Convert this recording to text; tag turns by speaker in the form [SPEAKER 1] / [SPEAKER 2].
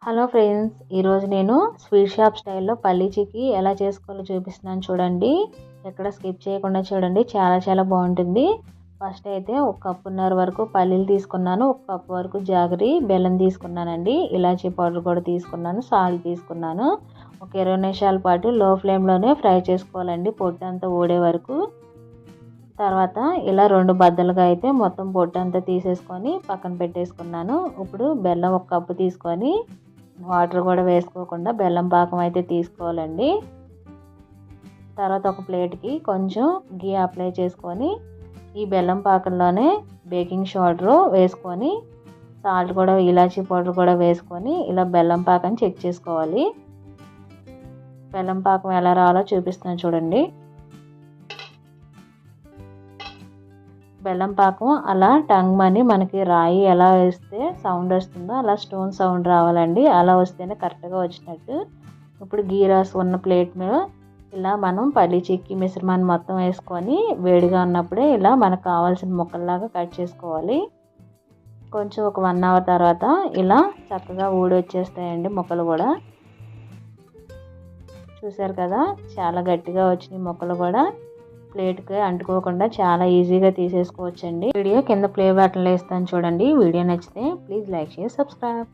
[SPEAKER 1] Hello friends, ఈరోజు నేను sweet shop స్టైల్లో పల్లీ చిక్కీ ఎలా చేసుకోవాలో చూపిస్తున్నాను చూడండి. ఎక్కడ స్కిప్ చేయకుండా చూడండి, చాలా బాగుంటుంది. ఫస్ట్ అయితే 1.5 కప్పు వరకు పల్లీలు తీసుకున్నాను, 1 కప్పు వరకు జాగరి బెల్లం తీసుకున్నానండి, ఇలాచీ పౌడర్ కూడా తీసుకున్నాను, సాల్ట్ తీసుకున్నాను. ఒక 20 నిమిషాల పాటు లో ఫ్లేమ్లోనే ఫ్రై చేసుకోవాలండి, పొట్టు అంతా ఊడే వరకు. తర్వాత ఇలా 2 బద్దలుగా అయితే మొత్తం పొట్టు అంతా తీసేసుకొని పక్కన పెట్టేసుకున్నాను. ఇప్పుడు బెల్లం 1 కప్పు తీసుకొని వాటర్ కూడా వేసుకోకుండా బెల్లం పాకం అయితే తీసుకోవాలండి. తర్వాత ఒక ప్లేట్కి కొంచెం గీ అప్లై చేసుకొని ఈ బెల్లం పాకంలోనే బేకింగ్ పౌడర్ వేసుకొని సాల్ట్ కూడా, ఇలాచీ పౌడర్ కూడా వేసుకొని ఇలా బెల్లం పాకం చెక్ చేసుకోవాలి. బెల్లం పాకం ఎలా రావాలో చూపిస్తున్నాను చూడండి. బెల్లం పాకం అలా టంగ్మని మనకి రాయి ఎలా వేస్తే సౌండ్ వస్తుందో అలా స్టోన్ సౌండ్ రావాలండి, అలా వస్తేనే కరెక్ట్గా వచ్చినట్టు. ఇప్పుడు గీ రాసి ఉన్న ప్లేట్ మీద ఇలా మనం పల్లీ చిక్కీ మిశ్రమాన్ని మొత్తం వేసుకొని వేడిగా ఉన్నప్పుడే ఇలా మనకు కావాల్సిన ముక్కల్లాగా కట్ చేసుకోవాలి. కొంచెం ఒక 1 అవర్ తర్వాత ఇలా చక్కగా ఊడి వచ్చేస్తాయండి ముక్కలు కూడా. చూసారు కదా, చాలా గట్టిగా వచ్చినాయి ముక్కలు కూడా. ప్లేట్కి అంటుకోకుండా చాలా ఈజీగా తీసేసుకోవచ్చండి. వీడియో కింద ప్లే బటన్లో వేస్తాను చూడండి. వీడియో నచ్చితే ప్లీజ్ లైక్ షేర్ సబ్స్క్రైబ్.